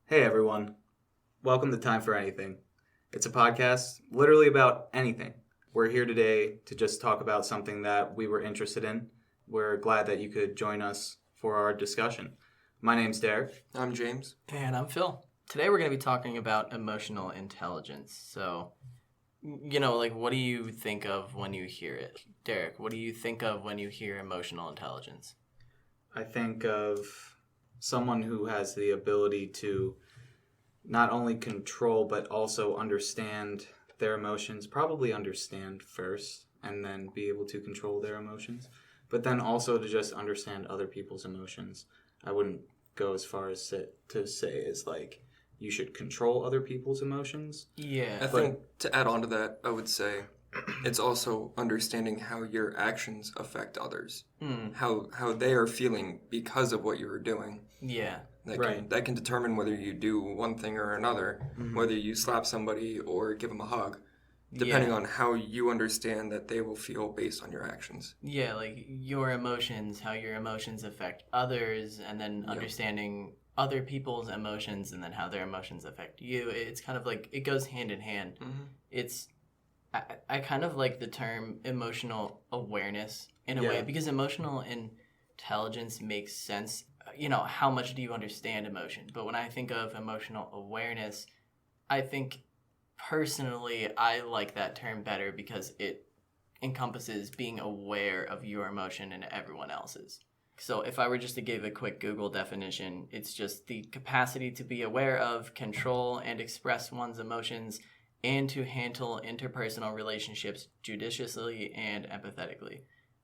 Hey everyone, welcome to Time for Anything. It's a podcast literally about anything. We're here today to just talk about something that we were interested in. We're glad that you could join us for our discussion. My name's Derek. I'm James. And I'm Phil. Today we're going to be talking about emotional intelligence. So, what do you think of when you hear it? Derek, what do you think of when you hear emotional intelligence? I think of someone who has the ability to not only control but also understand their emotions, probably understand first and then be able to control their emotions, but then also to just understand other people's emotions. I wouldn't go as far as to say as like you should control other people's emotions. Yeah. I think to add on to that, I would say it's also understanding how your actions affect others, how they are feeling because of what you are doing. Yeah. That can determine whether you do one thing or another, whether you slap somebody or give them a hug, depending on how you understand that they will feel based on your actions. Yeah, like your emotions, how your emotions affect others, and then understanding other people's emotions and then how their emotions affect you. It's kind of like it goes hand in hand. It's I kind of like the term emotional awareness in a way because emotional intelligence makes sense. How much do you understand emotion? But when I think of emotional awareness, I think personally I like that term better because it encompasses being aware of your emotion and everyone else's. So if I were just to give a quick Google definition, it's just the capacity to be aware of, control, and express one's emotions and to handle interpersonal relationships judiciously and empathetically.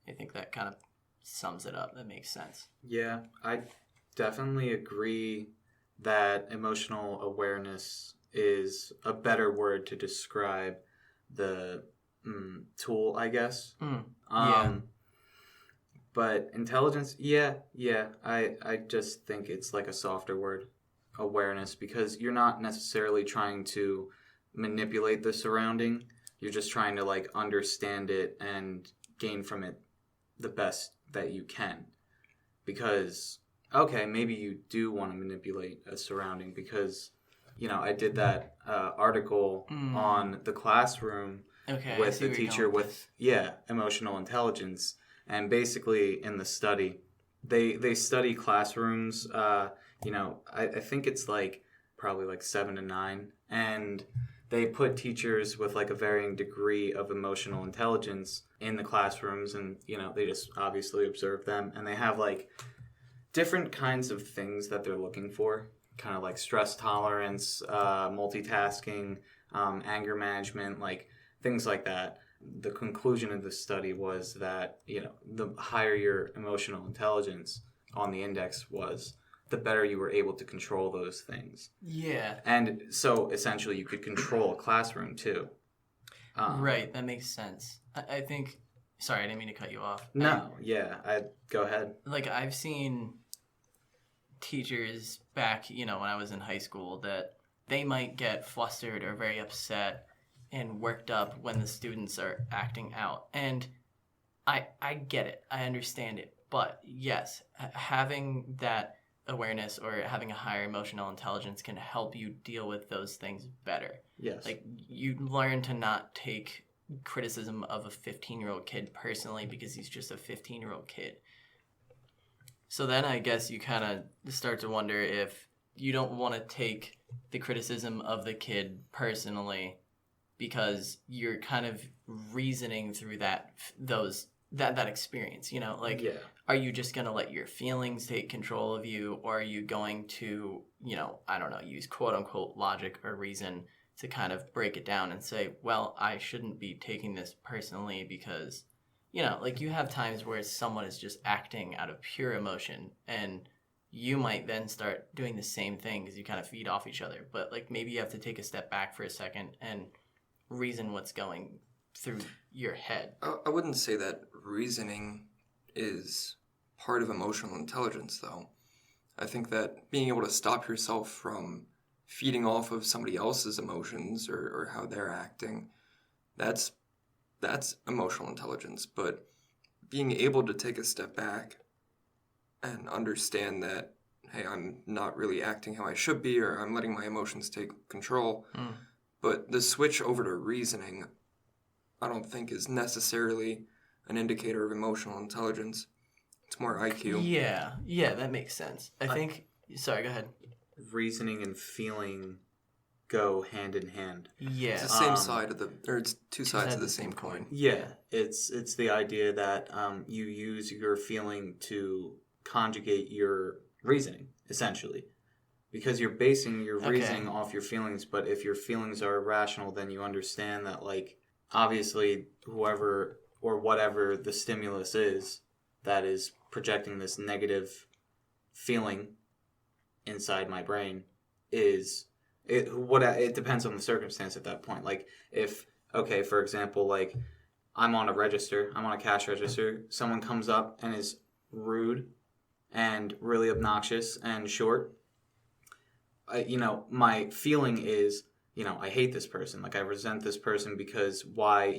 I think that kind of sums it up. That makes sense. Yeah, I definitely agree that emotional awareness is a better word to describe the tool, I guess. But intelligence, I just think it's like a softer word, awareness, because you're not necessarily trying to manipulate the surrounding. You're just trying to like understand it and gain from it the best that you can. Because, okay, maybe you do want to manipulate a surrounding because, I did that article on the classroom with the teacher with, emotional intelligence. And basically in the study, they study classrooms, I think it's like probably like 7 to 9. And they put teachers with like a varying degree of emotional intelligence in the classrooms, and they just obviously observe them, and they have like different kinds of things that they're looking for, kind of like stress tolerance, multitasking, anger management, like things like that. The conclusion of the study was that the higher your emotional intelligence on the index was, the better you were able to control those things. Yeah. And so essentially you could control a classroom too. Right, that makes sense. I think... Sorry, I didn't mean to cut you off. No, go ahead. Like, I've seen teachers back, when I was in high school, that they might get flustered or very upset and worked up when the students are acting out. And I get it. I understand it. But yes, having that awareness or having a higher emotional intelligence can help you deal with those things better. Yes. Like, you learn to not take criticism of a 15-year-old kid personally because he's just a 15-year-old kid. So then I guess you kind of start to wonder if you don't want to take the criticism of the kid personally because you're kind of reasoning through that experience, Are you just going to let your feelings take control of you, or are you going to, use quote unquote logic or reason to kind of break it down and say, well, I shouldn't be taking this personally because, you have times where someone is just acting out of pure emotion, and you might then start doing the same thing because you kind of feed off each other. But maybe you have to take a step back for a second and reason what's going through your head. I wouldn't say that reasoning is part of emotional intelligence, though. I think that being able to stop yourself from feeding off of somebody else's emotions or how they're acting, that's emotional intelligence. But being able to take a step back and understand that hey, I'm not really acting how I should be, or I'm letting my emotions take control. But the switch over to reasoning, I don't think is necessarily an indicator of emotional intelligence. It's more IQ. Yeah, that makes sense. I think. Sorry, go ahead. Reasoning and feeling go hand in hand. Yeah. It's the same side of the, or it's two sides of the same coin. Yeah, it's the idea that you use your feeling to conjugate your reasoning, essentially, because you're basing your reasoning off your feelings. But if your feelings are irrational, then you understand that, like, obviously, whoever or whatever the stimulus is that is projecting this negative feeling inside my brain is it depends on the circumstance at that point. Like, if, okay, for example, like, I'm on a cash register, someone comes up and is rude and really obnoxious and short, my feeling is, I hate this person. Like, I resent this person because why,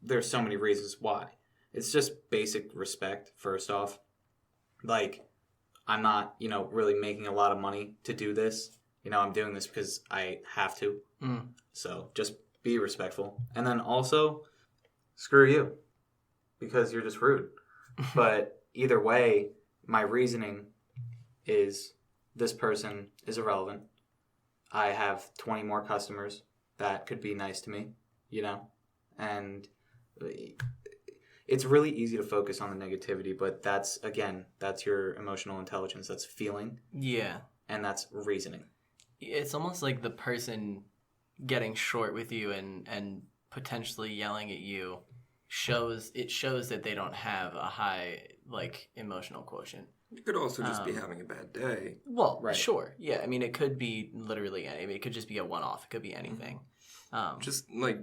there's so many reasons why. It's just basic respect, first off. Like, I'm not, really making a lot of money to do this. I'm doing this because I have to. So just be respectful. And then also, screw you, because you're just rude. But either way, my reasoning is this person is irrelevant. I have 20 more customers that could be nice to me, and it's really easy to focus on the negativity, but that's your emotional intelligence. That's feeling. Yeah. And that's reasoning. It's almost like the person getting short with you and potentially yelling at you shows that they don't have a high, like, emotional quotient. You could also just be having a bad day. Well, right. Sure. Yeah, I mean, it could be literally anything. It could just be a one-off. It could be anything. Just, like,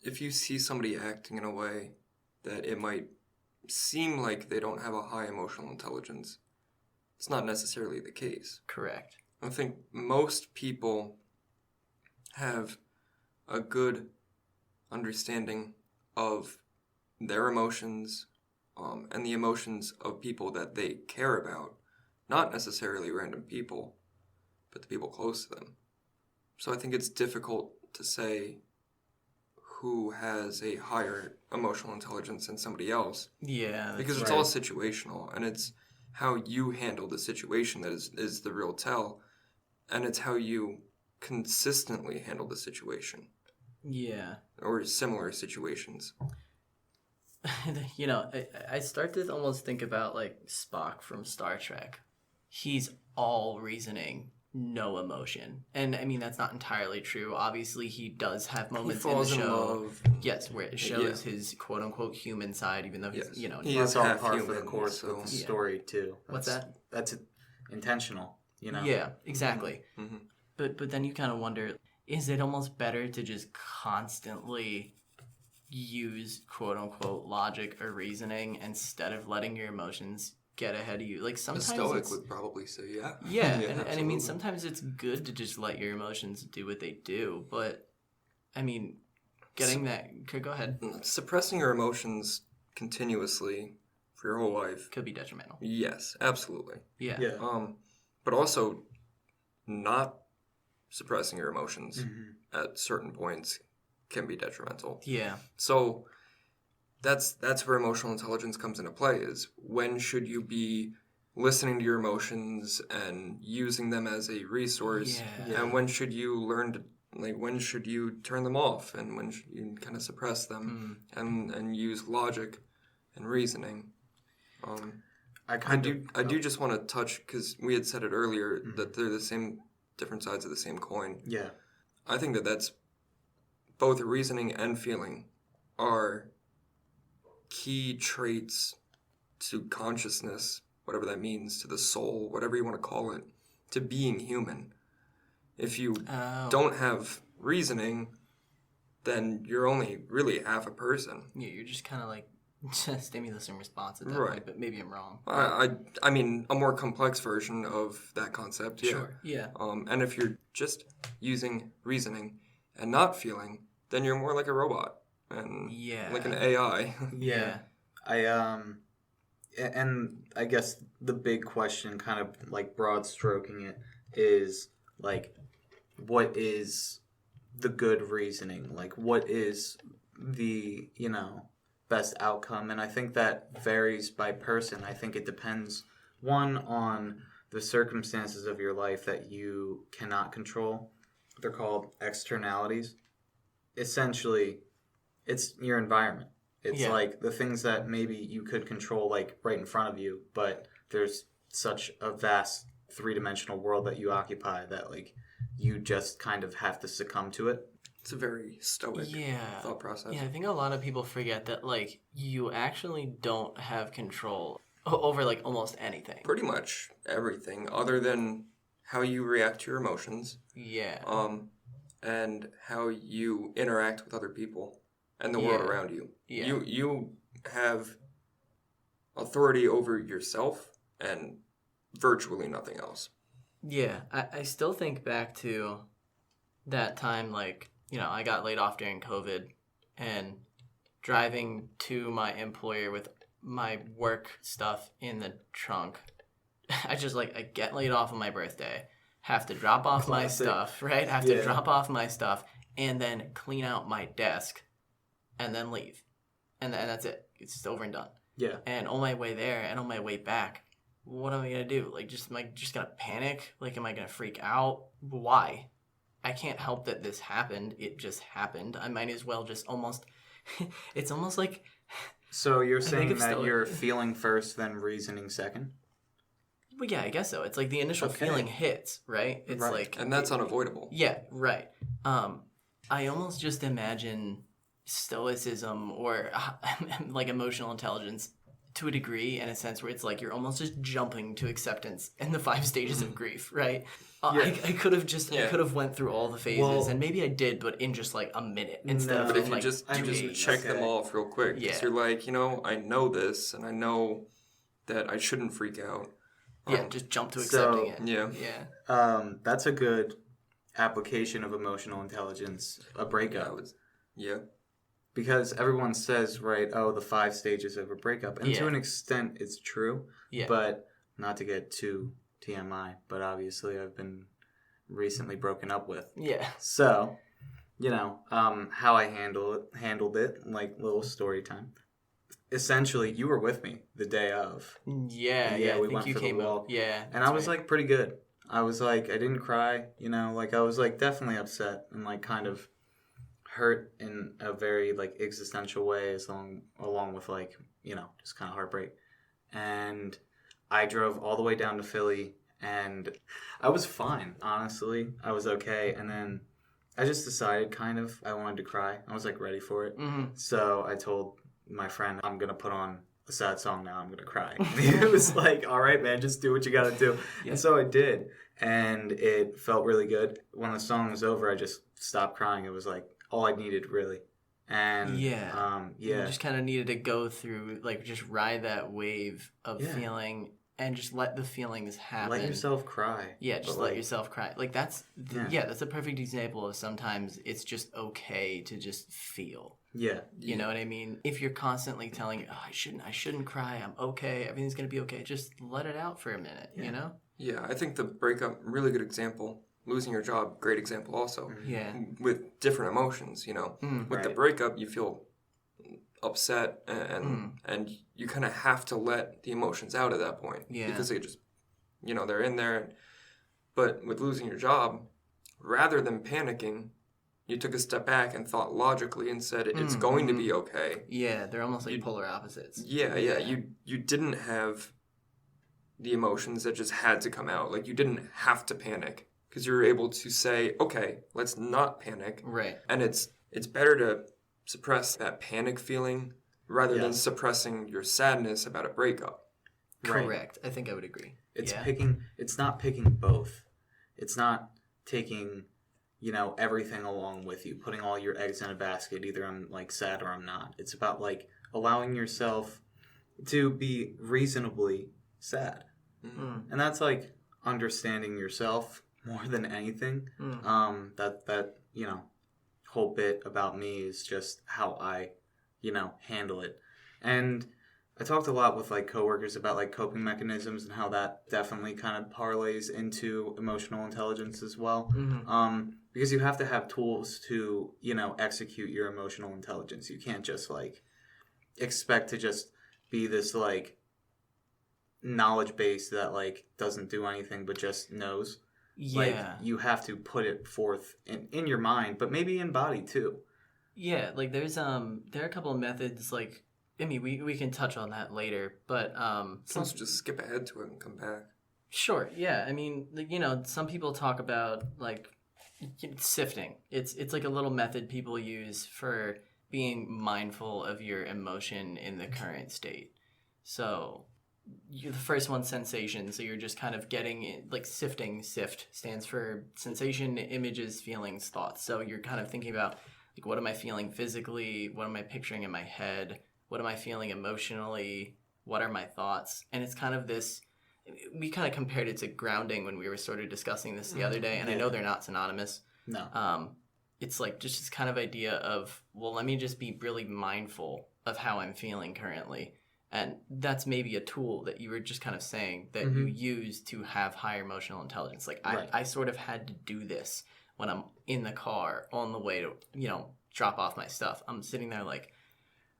if you see somebody acting in a way that it might seem like they don't have a high emotional intelligence, it's not necessarily the case. Correct. I think most people have a good understanding of their emotions and the emotions of people that they care about. Not necessarily random people, but the people close to them. So I think it's difficult to say who has a higher emotional intelligence than somebody else. Yeah. Because it's all situational, and it's how you handle the situation that is the real tell, and it's how you consistently handle the situation. Yeah. Or similar situations. I start to almost think about, like, Spock from Star Trek. He's all reasoning, no emotion. And, I mean, that's not entirely true. Obviously, he does have moments in the show. In love. Yes, where it shows his quote-unquote human side, even though he's, he that's is all half par human, for the course of the story, too. What's that? That's intentional, Yeah, exactly. Mm-hmm. But then you kind of wonder, is it almost better to just constantly use quote-unquote logic or reasoning instead of letting your emotions get ahead of you? Like, A sometimes stoic would probably say, yeah. Yeah, and I mean, sometimes it's good to just let your emotions do what they do, but, I mean, getting go ahead. Suppressing your emotions continuously for your whole life Could be detrimental. Yes, absolutely. Yeah. But also not suppressing your emotions at certain points can be detrimental. Yeah. So that's where emotional intelligence comes into play, is when should you be listening to your emotions and using them as a resource, and when should you learn to, like, when should you turn them off, and when should you kind of suppress them and use logic and reasoning. I do just want to touch, because we had said it earlier, that they're the same, different sides of the same coin. Yeah. I think that's both reasoning and feeling are key traits to consciousness, whatever that means, to the soul, whatever you want to call it, to being human. If you don't have reasoning, then you're only really half a person. Yeah, you're just kind of like stimulus and response at that Right. point, but maybe I'm wrong. I mean, a more complex version of that concept, yeah. Sure, yeah. And if you're just using reasoning and not feeling, then you're more like a robot and like an AI. Yeah. And I guess the big question, kind of like broad stroking it, is like, what is the good reasoning? Like, what is the, best outcome? And I think that varies by person. I think it depends, one, on the circumstances of your life that you cannot control. They're called externalities. Essentially, it's your environment. It's like the things that maybe you could control, like right in front of you, but there's such a vast three-dimensional world that you occupy that like you just kind of have to succumb to it. It's a very stoic thought process. Yeah, I think a lot of people forget that like you actually don't have control over like almost anything. Pretty much everything, other than how you react to your emotions. Yeah. And how you interact with other people and the world around you. Yeah. You have authority over yourself and virtually nothing else. Yeah, I still think back to that time, like, I got laid off during COVID, and driving to my employer with my work stuff in the trunk. I get laid off on my birthday, have to drop off my stuff, right? Have to drop off my stuff, and then clean out my desk, and then leave. And that's it. It's just over and done. Yeah. And on my way there and on my way back, what am I going to do? Like, am I just going to panic? Like, am I going to freak out? Why? I can't help that this happened. It just happened. I might as well just almost... It's almost like... So you're saying that you're feeling first, then reasoning second? Well, yeah, I guess so. It's like the initial feeling hits, right? It's like... And that's unavoidable. Yeah, right. I almost just imagine stoicism or like emotional intelligence to a degree, in a sense where it's like you're almost just jumping to acceptance in the 5 stages of grief, right? I could have I could have went through all the phases, and maybe I did, but in just like a minute instead of But if you like just 2 you days. just check them off real quick, because you're like, I know this, and I know that I shouldn't freak out. Just jump to accepting it. Yeah. That's a good application of emotional intelligence. A breakup. Because everyone says, right, the 5 stages of a breakup. And to an extent, it's true. Yeah. But not to get too TMI, but obviously I've been recently broken up with. Yeah. So, how I handled it, like little story time. Essentially, you were with me the day of. Yeah, we I went think for you came the walk. Yeah. And I was like pretty good. I was like, I didn't cry, like I was like definitely upset and like kind of hurt in a very like existential way, along with like just kind of heartbreak. And I drove all the way down to Philly, and I was fine, honestly. I was okay, and then I just decided I wanted to cry. I was like ready for it. So I told my friend, I'm gonna put on a sad song now. I'm gonna cry. It was like, all right, man, just do what you gotta do. And so I did, and it felt really good. When the song was over, I just stopped crying. It was like all I needed, really. And you just kind of needed to go through, like, just ride that wave of feeling and just let the feelings happen. Let yourself cry. Yeah, just let yourself cry. Like, that's a perfect example of sometimes it's just okay to just feel. Yeah. You know what I mean? If you're constantly telling, I shouldn't cry, I'm okay, everything's going to be okay, just let it out for a minute, you know? Yeah, I think the breakup, really good example. Losing your job, great example also. Yeah. With different emotions, With the breakup, you feel upset and you kind of have to let the emotions out at that point. Yeah. Because they just, they're in there. But with losing your job, rather than panicking, you took a step back and thought logically and said, it's going to be okay. Yeah, they're almost like polar opposites. Yeah. You didn't have the emotions that just had to come out. Like, you didn't have to panic. Because you're able to say, okay, let's not panic. Right. And it's better to suppress that panic feeling rather than suppressing your sadness about a breakup. Correct. I think I would agree. It's not picking both. It's not taking, everything along with you, putting all your eggs in a basket. Either I'm like sad or I'm not. It's about like allowing yourself to be reasonably sad. And that's like understanding yourself more than anything. That whole bit about me is just how I handle it. And I talked a lot with like coworkers about like coping mechanisms and how that definitely kind of parlays into emotional intelligence as well. Because you have to have tools to, execute your emotional intelligence. You can't just like expect to just be this like knowledge base that like doesn't do anything but just knows. Yeah. Like you have to put it forth in your mind, but maybe in body too. Yeah, like there are a couple of methods, like, I mean, we can touch on that later, but Let's just skip ahead to it and come back. sure, yeah. I mean, like, some people talk about like sifting. It's like a little method people use for being mindful of your emotion in the current state. So the first one's sensation, so you're just kind of getting it, like sifting. Sift stands for sensation, images, feelings, thoughts. So you're kind of thinking about like, what am I feeling physically? What am I picturing in my head? What am I feeling emotionally? What are my thoughts? And it's kind of this, we kind of compared it to grounding when we were sort of discussing this the other day, and I know they're not synonymous. No. It's like just this kind of idea of, well, let me just be really mindful of how I'm feeling currently. And that's maybe a tool that you were just kind of saying that you use to have higher emotional intelligence. Like Right. I sort of had to do this when I'm in the car on the way to, drop off my stuff. I'm sitting there like,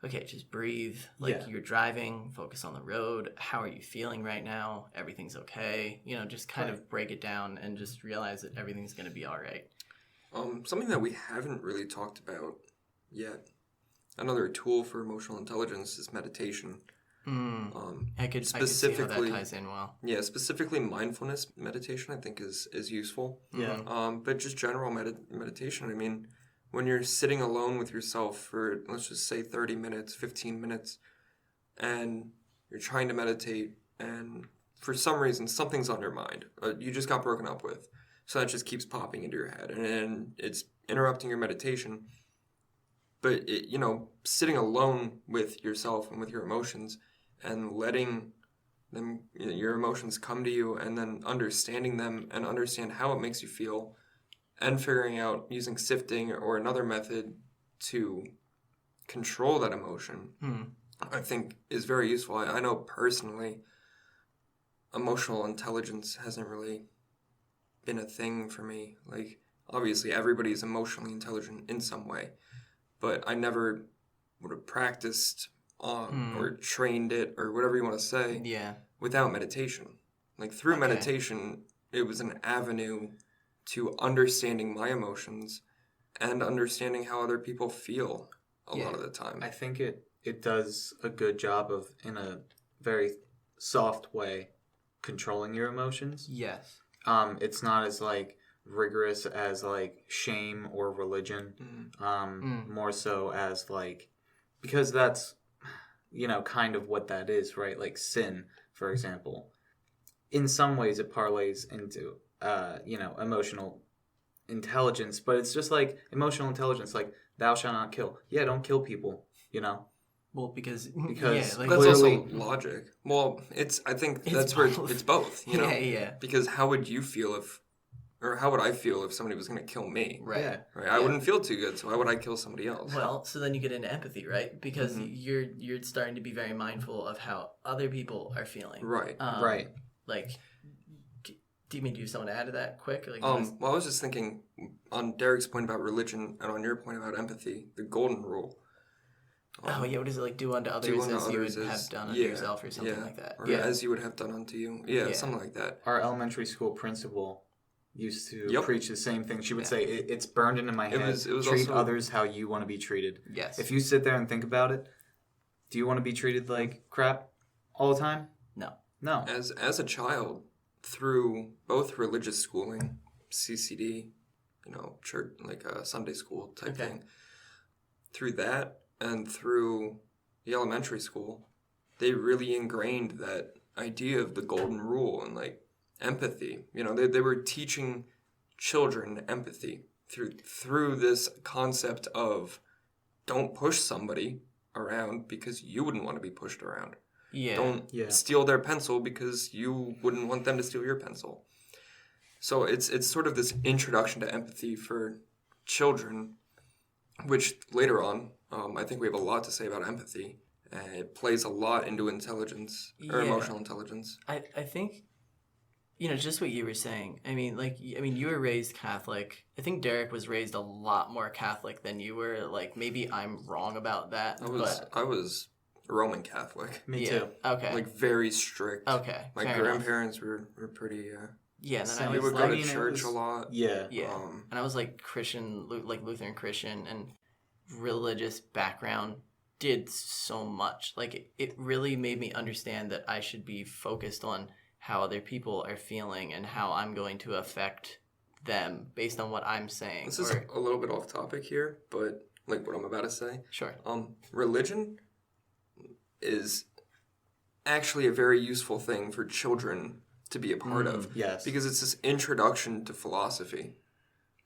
okay, just breathe. Like Yeah. you're driving, focus on the road. How are you feeling right now? Everything's okay. Just kind of break it down and just realize that everything's going to be all right. Something that we haven't really talked about yet, another tool for emotional intelligence is meditation. I could see how that specifically- ties in well. Yeah, specifically mindfulness meditation I think is useful. Yeah. But just general meditation, I mean, when you're sitting alone with yourself for, let's just say 30 minutes, 15 minutes, and you're trying to meditate, and for some reason something's on your mind, you just got broken up with, so that just keeps popping into your head, and it's interrupting your meditation. But, sitting alone with yourself and with your emotions and letting them, your emotions come to you, and then understanding them and understand how it makes you feel, and figuring out using sifting or another method to control that emotion, I think is very useful. I know personally, emotional intelligence hasn't really been a thing for me. Like, obviously everybody's emotionally intelligent in some way, but I never would have practiced on or trained it or whatever you want to say Yeah. without meditation. Like, through Okay. meditation, it was an avenue to understanding my emotions and understanding how other people feel a lot of the time. I think it does a good job of, in a very soft way, controlling your emotions. Yes. It's not as like rigorous as like shame or religion. More so as like, because that's kind of what that is, right? Like sin, for example. In some ways, it parlays into emotional intelligence, but it's just like emotional intelligence, like thou shalt not kill. Yeah, don't kill people. Well, because Because yeah, like, That's clearly- also logic. Well, I think It's that's where both. it's both, you know? Yeah. Because how would you feel how would I feel if somebody was going to kill me? Right. Yeah. Right? I wouldn't feel too good, so why would I kill somebody else? Well, so then you get into empathy, right? Because you're starting to be very mindful of how other people are feeling. Right. Right. Like, do you mean, do you have something to add to that quick? Like, Well, I was just thinking on Derek's point about religion and on your point about empathy, the golden rule. oh yeah, what is it like? Do unto others Do unto as you would others have as- done unto yeah, yourself, or something yeah, like that. Or Yeah. as you would have done unto you. Yeah, Yeah. something like that. Our elementary school principal used to Yep. preach the same thing. She would Yeah. say, it's burned into my head. It was Treat also- others how you want to be treated. Yes. If you sit there and think about it, do you want to be treated like crap all the time? No. No. As a child, through both religious schooling, CCD, church, like a Sunday school type Okay. thing, through that and through the elementary school, they really ingrained that idea of the golden rule and like empathy. They were teaching children empathy through this concept of don't push somebody around because you wouldn't want to be pushed around. Yeah. Don't steal their pencil because you wouldn't want them to steal your pencil. So it's sort of this introduction to empathy for children, which later on, I think we have a lot to say about empathy and it plays a lot into intelligence or Yeah. emotional intelligence. I think, just what you were saying. I mean, you were raised Catholic. I think Derek was raised a lot more Catholic than you were. Like, maybe I'm wrong about that. I was Roman Catholic, Me yeah. too. Okay. like very strict. Okay. My fair grandparents were pretty. Yeah, and then So I We was would go like, to church a lot. Yeah. yeah, and I was like Christian, like Lutheran Christian, and religious background did so much. Like it really made me understand that I should be focused on how other people are feeling and how I'm going to affect them based on what I'm saying. This is a little bit off topic here, but like what I'm about to say. Sure. Religion is actually a very useful thing for children to be a part of Yes. because it's this introduction to philosophy.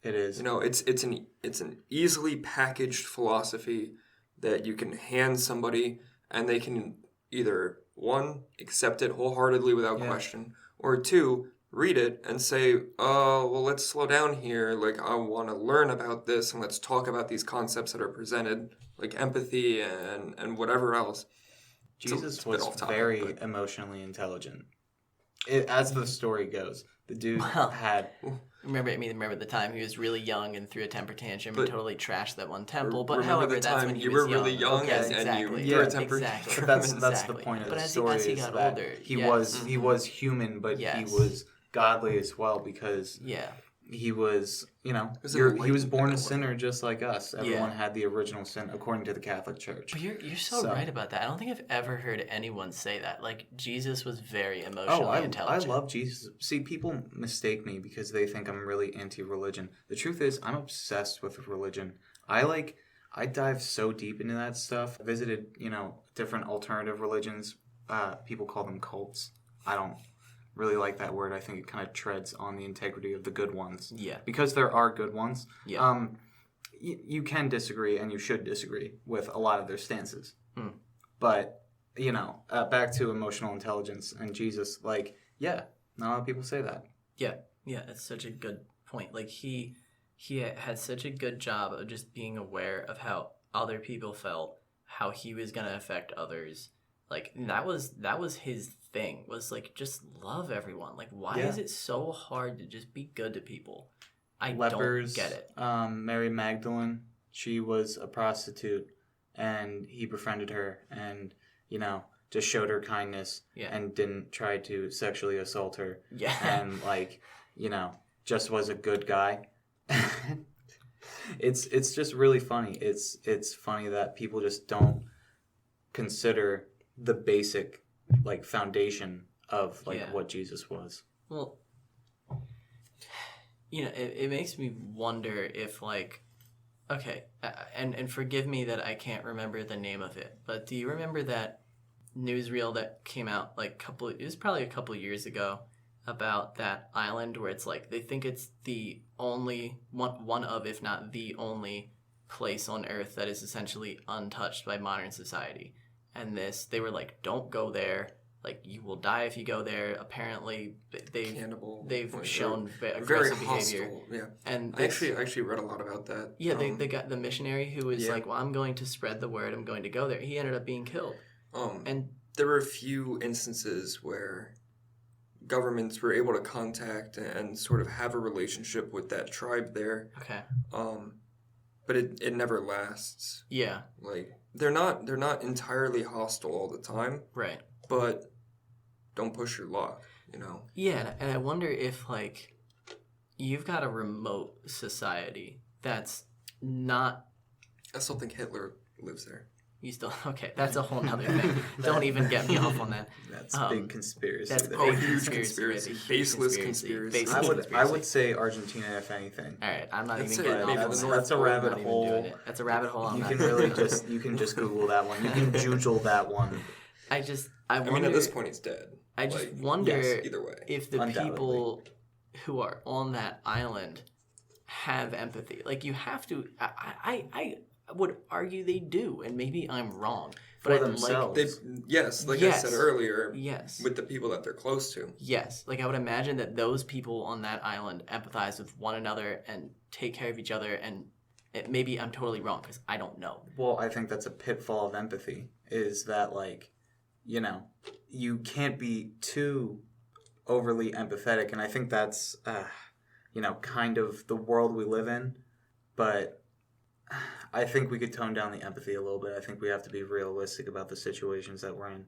It is. You know, it's an easily packaged philosophy that you can hand somebody and they can either one, accept it wholeheartedly without question, or two, read it and say, oh, well, let's slow down here. Like, I want to learn about this and let's talk about these concepts that are presented, like empathy and whatever else. Jesus it's a bit was off topic, very but- emotionally intelligent. As the story goes, the dude Well, had Remember the time he was really young and threw a temper tantrum But- and totally trashed that one temple. But remember however, the that's time when he you was were really young Yes, and you exactly. threw a temper exactly. But that's the Exactly. point of But the as story he is got that older, he yes. was human, but Yes. he was godly as well because Yeah. he was, was he was enlightened born in a a way. sinner just like us. Everyone Yeah. had the original sin according to the Catholic Church. But you're so So- right about that. I don't think I've ever heard anyone say that. Like Jesus was very Oh, emotionally I intelligent. love Jesus. See, people mistake me because they think I'm really anti-religion. The truth is, I'm obsessed with religion. I dive so deep into that stuff. I visited, different alternative religions. People call them cults. I don't really like that word. I think it kind of treads on the integrity of the good ones. Yeah. Because there are good ones. Yeah. You can disagree and you should disagree with a lot of their stances. Hmm. But, back to emotional intelligence and Jesus, not a lot of people say that. Yeah, that's such a good point. Like he had such a good job of just being aware of how other people felt, how he was gonna affect others. Like that was his thing. Was like just love everyone. Like why Yeah. is it so hard to just be good to people? I Lepers, don't get it. Mary Magdalene, she was a prostitute, and he befriended her and, just showed her kindness Yeah. and didn't try to sexually assault her. Yeah. And, just was a good guy. It's just really funny. It's funny that people just don't consider the basic foundation of Yeah. what Jesus was. Well, it makes me wonder if okay, and forgive me that I can't remember the name of it, but do you remember that newsreel that came out it was probably a couple years ago about that island where it's they think it's the only one of, if not the only place on Earth that is essentially untouched by modern society, and they were don't go there. You will die if you go there. Apparently, Cannibal. they've like, shown very aggressive behavior. hostile. Yeah, And I actually read a lot about that. yeah, they got the missionary who was yeah. well, I'm going to spread the word. I'm going to go there. He ended up being killed. And there were a few instances where governments were able to contact and sort of have a relationship with that tribe there. okay, But it never lasts. yeah, They're not entirely hostile all the time, right. but don't push your luck, Yeah, and I wonder if you've got a remote society that's not. I still think Hitler lives there. You still okay? That's a whole nother thing. Don't even get me off on that. That's big conspiracy. That's there. big huge conspiracy. conspircy. Baseless conspiracy. Baseless I would conspiracy. say Argentina if anything. All right, I'm not I'd even say getting maybe off the on North That's a Pole, rabbit I'm not even doing hole. it. That's a rabbit hole. I'm You not can going really down. just Google that one. You can jujule that one. I wonder. I mean, at this point, he's dead. I just wonder yes, Either way. if the Undoubtedly. people who are on that island have empathy. You have to. I would argue they do, and maybe I'm wrong. But For I'd themselves. Yes, like Yes. I said earlier, Yes. with the people that they're close to. Yes. I would imagine that those people on that island empathize with one another and take care of each other. And maybe I'm totally wrong because I don't know. Well, I think that's a pitfall of empathy is that, like, you know, you can't be too overly empathetic. And I think that's, kind of the world we live in. But I think we could tone down the empathy a little bit. I think we have to be realistic about the situations that we're in.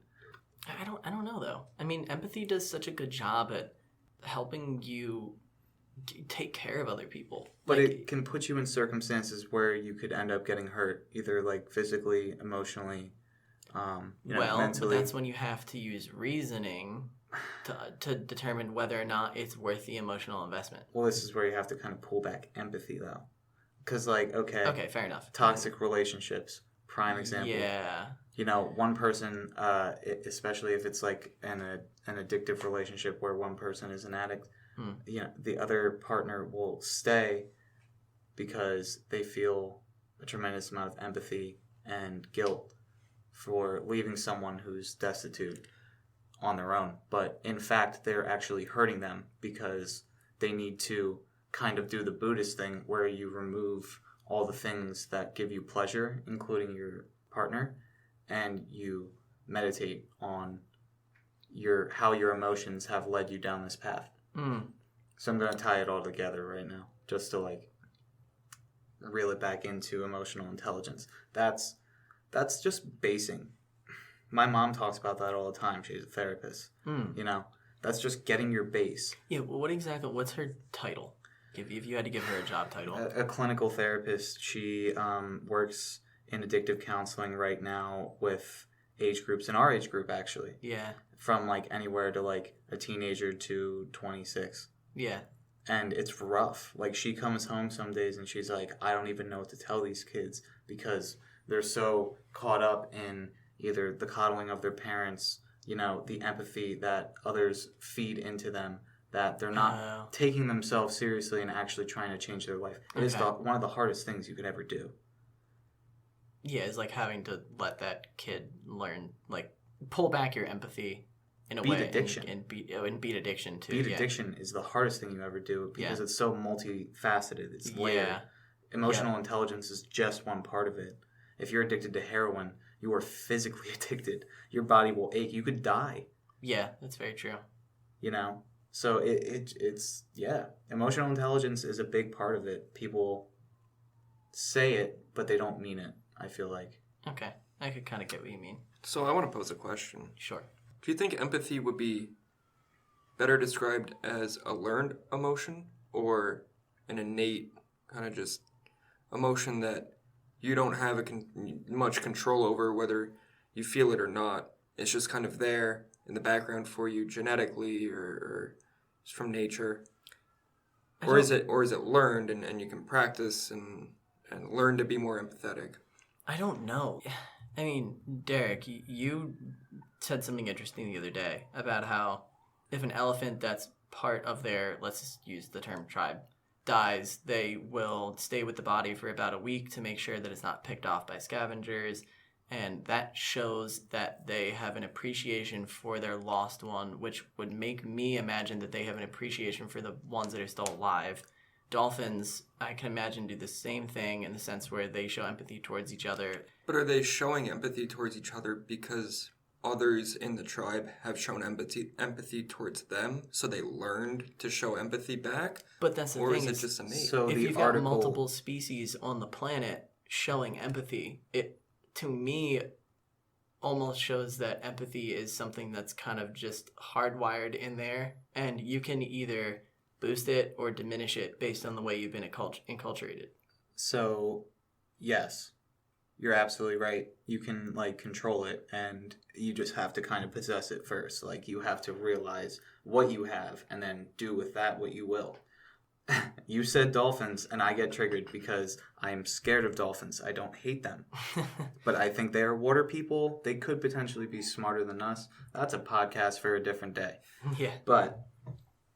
I don't know though. I mean, empathy does such a good job at helping you take care of other people. But Like, it can put you in circumstances where you could end up getting hurt, either like physically, emotionally, well, mentally. but that's when you have to use reasoning to determine whether or not it's worth the emotional investment. Well, this is where you have to kind of pull back empathy, though. Because, like, Okay, fair enough. toxic relationships, prime example. Yeah. One person, especially if it's like an addictive relationship where one person is an addict, the other partner will stay because they feel a tremendous amount of empathy and guilt for leaving someone who's destitute on their own. But in fact, they're actually hurting them because they need to kind of do the Buddhist thing where you remove all the things that give you pleasure, including your partner, and you meditate on how your emotions have led you down this path. So I'm going to tie it all together right now, just to like reel it back into emotional intelligence. That's just basing. My mom talks about that all the time. She's a therapist. That's just getting your base. Yeah, what's her title? If you had to give her a job title. A clinical therapist. She works in addictive counseling right now with age groups, in our age group actually. Yeah. From like anywhere to like a teenager to 26. Yeah. And it's rough. Like, she comes home some days and she's like, I don't even know what to tell these kids because they're so caught up in either the coddling of their parents, the empathy that others feed into them, that they're not taking themselves seriously and actually trying to change their life. It is one of the hardest things you could ever do. Yeah, it's like having to let that kid learn, like, pull back your empathy in a Beat way. addiction. And beat addiction, too. Beat addiction is the hardest thing you ever do because it's so multifaceted. It's layered. Yeah. Emotional intelligence is just one part of it. If you're addicted to heroin, you are physically addicted. Your body will ache. You could die. Yeah, that's very true. So it's emotional intelligence is a big part of it. People say it, but they don't mean it, I feel like. Okay, I could kind of get what you mean. So I want to pose a question. Sure. Do you think empathy would be better described as a learned emotion or an innate kind of just emotion that you don't have much control over whether you feel it or not? It's just kind of there in the background for you genetically or just from nature. Or is it learned and you can practice and learn to be more empathetic? I don't know. I mean, Derek, you said something interesting the other day about how if an elephant that's part of their, let's just use the term tribe, dies, they will stay with the body for about a week to make sure that it's not picked off by scavengers. And that shows that they have an appreciation for their lost one, which would make me imagine that they have an appreciation for the ones that are still alive. Dolphins, I can imagine, do the same thing in the sense where they show empathy towards each other. But are they showing empathy towards each other because others in the tribe have shown empathy towards them, so they learned to show empathy back? But that's the or thing. Or is it just innate? So if you've got multiple species on the planet showing empathy, it, to me, almost shows that empathy is something that's kind of just hardwired in there, and you can either boost it or diminish it based on the way you've been enculturated. So, yes, you're absolutely right. You can control it, and you just have to kind of possess it first. Like, you have to realize what you have and then do with that what you will. You said dolphins, and I get triggered because I am scared of dolphins. I don't hate them. But I think they are water people. They could potentially be smarter than us. That's a podcast for a different day. Yeah. But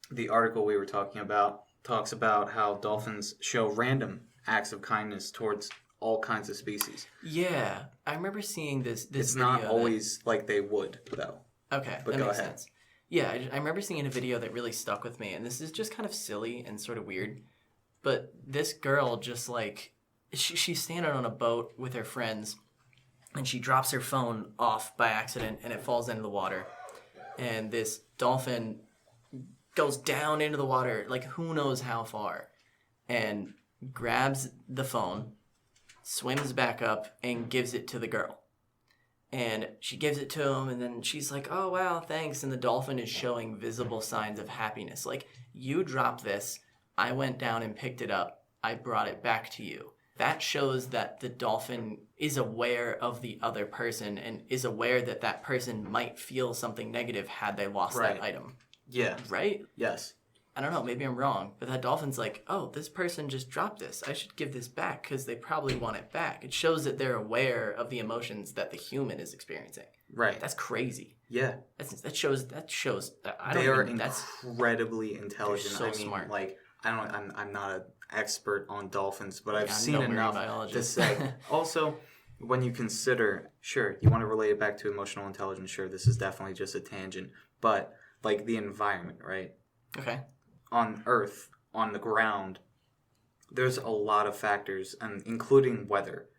the article we were talking about talks about how dolphins show random acts of kindness towards all kinds of species. Yeah. I remember seeing this It's not always like they would, though. Okay, but that go makes ahead. sense. Yeah, I remember seeing a video that really stuck with me, and this is just kind of silly and sort of weird. But this girl just she's standing on a boat with her friends, and she drops her phone off by accident, and it falls into the water. And this dolphin goes down into the water, like who knows how far, and grabs the phone, swims back up, and gives it to the girl. And she gives it to him, and then she's like, oh, wow, thanks. And the dolphin is showing visible signs of happiness. Like, you dropped this. I went down and picked it up. I brought it back to you. That shows that the dolphin is aware of the other person and is aware that that person might feel something negative had they lost Right. that item. Yeah. Right? Yes. I don't know, maybe I'm wrong, but that dolphin's like, oh, this person just dropped this. I should give this back because they probably want it back. It shows that they're aware of the emotions that the human is experiencing. Right. That's crazy. Yeah. That shows. I don't They are even, that's incredibly intelligent. so I mean, smart. like, I'm not an expert on dolphins, but I've I'm seen no marine enough to biologist. say. Also, when you consider, sure, you want to relate it back to emotional intelligence. Sure, this is definitely just a tangent, but like the environment, right? Okay. On Earth, on the ground, there's a lot of factors, and including weather,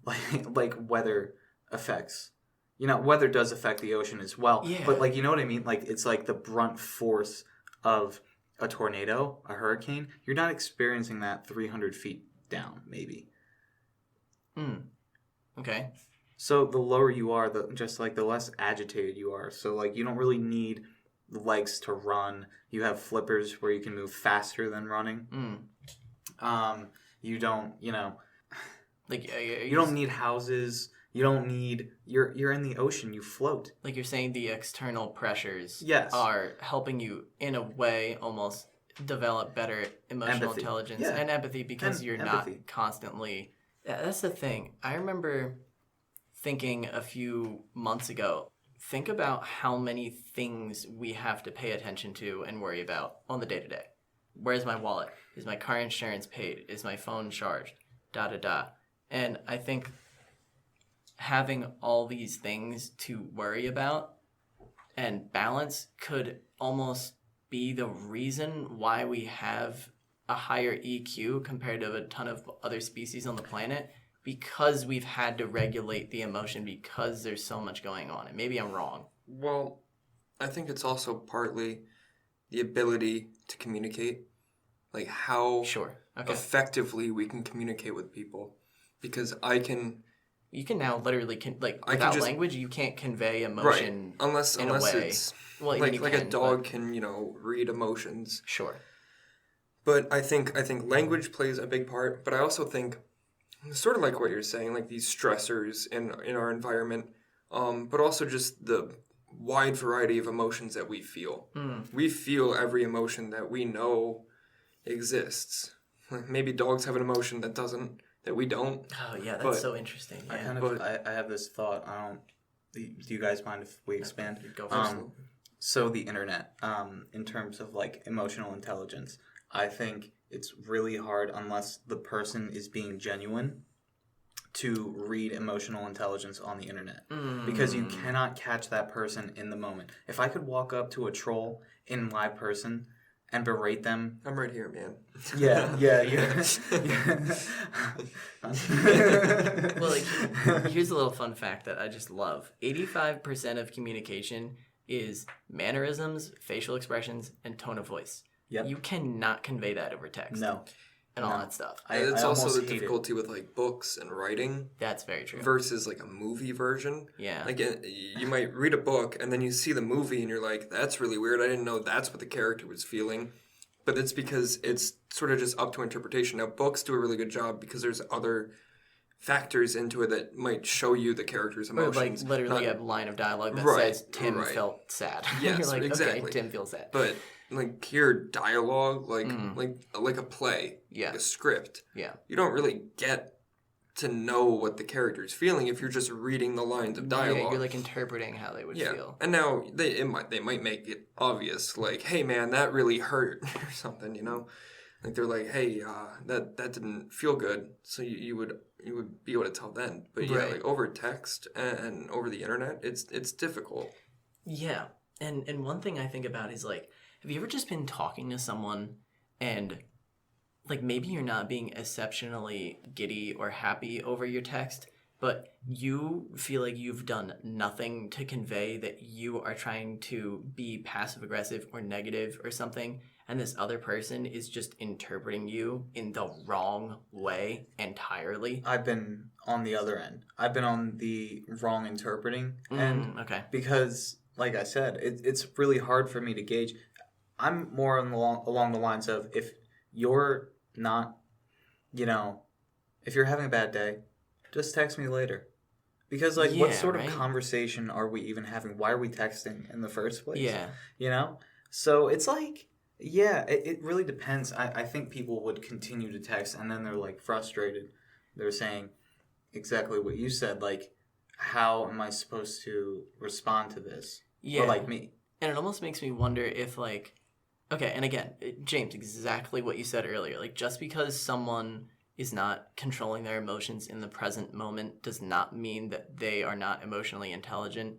like weather effects. You know, weather does affect the ocean as well. Yeah. But like, you know what I mean? Like, it's like the brunt force of a tornado, a hurricane. You're not experiencing that 300 feet down, maybe. Okay. So the lower you are, the less agitated you are. So like, you don't really need legs to run. You have flippers where you can move faster than running. You don't, Like you don't need houses. You don't need. You're in the ocean. You float. Like you're saying, the external pressures Yes. are helping you in a way almost develop better emotional Empathy. intelligence Yeah. and empathy because And you're empathy. not constantly. Yeah, that's the thing. I remember thinking a few months ago. Think about how many things we have to pay attention to and worry about on the day to day. Where's my wallet? Is my car insurance paid? Is my phone charged? Da da da. And I think having all these things to worry about and balance could almost be the reason why we have a higher EQ compared to a ton of other species on the planet, because we've had to regulate the emotion because there's so much going on. And maybe I'm wrong. Well, I think it's also partly the ability to communicate, like how Sure. Okay. effectively we can communicate with people. Because You can now literally I can without just- language, you can't convey emotion. unless in a way. it's Well, I mean, you like can, a dog can read emotions. Sure. But I think language plays a big part. But I also think, sort of like what you're saying, like these stressors in our environment, but also just the wide variety of emotions that we feel. We feel every emotion that we know exists. Like maybe dogs have an emotion that we don't. Oh yeah, that's But so interesting. Yeah. But- I have this thought. Do you guys mind if we expand? Go first. So the internet, in terms of like emotional intelligence, I think it's really hard unless the person is being genuine to read emotional intelligence on the internet, because you cannot catch that person in the moment. If I could walk up to a troll in live person and berate them, I'm right here, man. yeah. Well, like, here's a little fun fact that I just love. 85% of communication is mannerisms, facial expressions, and tone of voice. Yep. You cannot convey that over text. No. And all that stuff. It's I also almost the hate it. difficulty with like books and writing That's very true. versus like a movie version. Yeah. Like you might read a book and then you see the movie and you're like, that's really weird. I didn't know that's what the character was feeling. But it's because it's sort of just up to interpretation. Now, books do a really good job because there's other factors into it that might show you the character's Or emotions. like literally Not- a line of dialogue that Right, says Tim right. felt sad. Yes, You're like, exactly. okay, Tim feels sad. But like here, dialogue, like a play, Yeah. like a script. Yeah. You don't really get to know what the character's feeling if you're just reading the lines of dialogue. Yeah, you're like interpreting how they would feel. And now they might make it obvious, like, hey man, that really hurt or something, Like they're like, hey, that didn't feel good, so you would be able to tell then. But yeah, Right. like over text and over the internet, it's difficult. Yeah. And one thing I think about is like, have you ever just been talking to someone and like maybe you're not being exceptionally giddy or happy over your text, but you feel like you've done nothing to convey that you are trying to be passive aggressive or negative or something, and this other person is just interpreting you in the wrong way entirely. I've been on the other end. I've been on the wrong interpreting end Okay. because, like I said, it's really hard for me to gauge. I'm more along the lines of if you're not, if you're having a bad day, just text me later. Because, what Yeah, sort of right? conversation are we even having? Why are we texting in the first place? Yeah. So it's it really depends. I think people would continue to text and then they're frustrated. They're saying exactly what you said, how am I supposed to respond to this? Yeah. Or me. And it almost makes me wonder if okay, and again, James, exactly what you said earlier. Just because someone is not controlling their emotions in the present moment does not mean that they are not emotionally intelligent.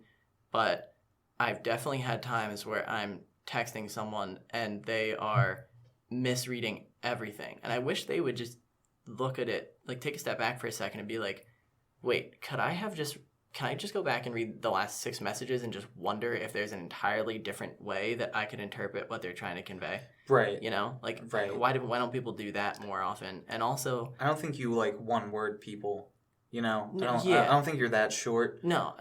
But I've definitely had times where I'm texting someone and they are misreading everything. And I wish they would just look at it, take a step back for a second and be like, wait, can I just go back and read the last 6 messages and just wonder if there's an entirely different way that I could interpret what they're trying to convey? Right. Right. Why don't people do that more often? And also, I don't think you one word people. I Yeah. don't think you're that short. no,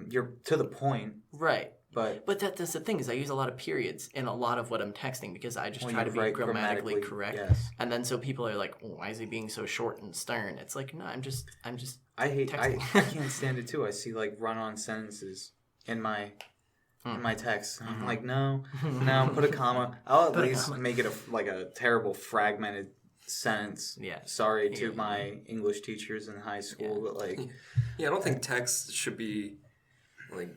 You're to the point, right. but That's the thing is I use a lot of periods in a lot of what I'm texting because I just well, try to you be write grammatically correct. Yes. And then so people are like, oh, why is he being so short and stern? It's like, no, I'm just I texting. can't stand it too. I see run-on sentences in my text. I'm like, no, put a comma. I'll at least make it a terrible fragmented sentence. Yeah. Sorry to my English teachers in high school, but Yeah, I don't think text should be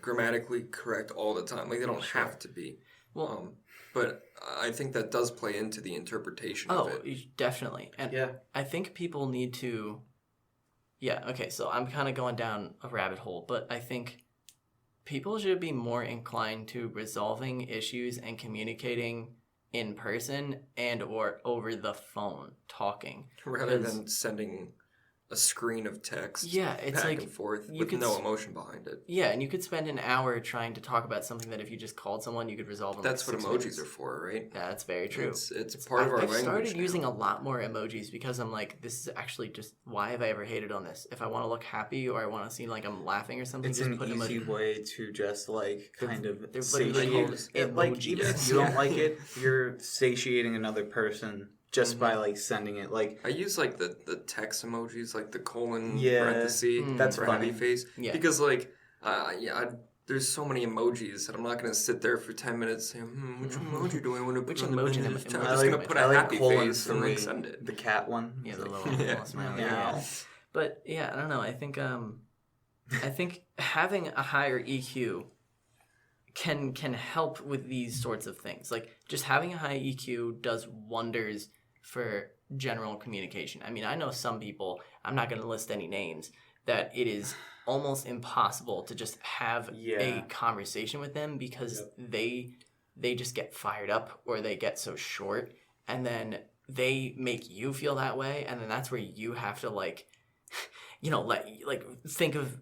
grammatically correct all the time. They don't have to be. Well, but I think that does play into the interpretation of it. definitely. And yeah. I think people need to. Yeah. Okay. So I'm kind of going down a rabbit hole, but I think people should be more inclined to resolving issues and communicating in person and or over the phone, talking Rather than sending a screen of text it's back and forth with no emotion behind it. Yeah, and you could spend an hour trying to talk about something that if you just called someone, you could resolve in That's what 6 emojis minutes. are for, right? Yeah, that's very true. It's part of our I've language started now. using a lot more emojis because I'm like, this is actually just, why have I ever hated on this? If I want to look happy or I want to seem like I'm laughing or something, It's just an put easy emoji. way to just kind of they're satiate literally it. emojis. Even if you don't like it, you're satiating another person just by sending it. I use the text emojis, the colon Yeah, parenthesis that's for funny. happy face. Yeah. Because there's so many emojis that I'm not gonna sit there for 10 minutes saying, which emoji do I want to put Which on the emoji end am- of this? I'm emoji just do gonna I put I a like happy colon face for and me, send it. the cat one. Yeah, the little, Yeah. little smiley. Meow. Yeah. But yeah, I don't know. I think having a higher EQ can help with these sorts of things. Just having a high EQ does wonders for general communication. I mean, I know some people, I'm not going to list any names, that it is almost impossible to just have a conversation with them because they just get fired up or they get so short, and then they make you feel that way, and then that's where you have to think of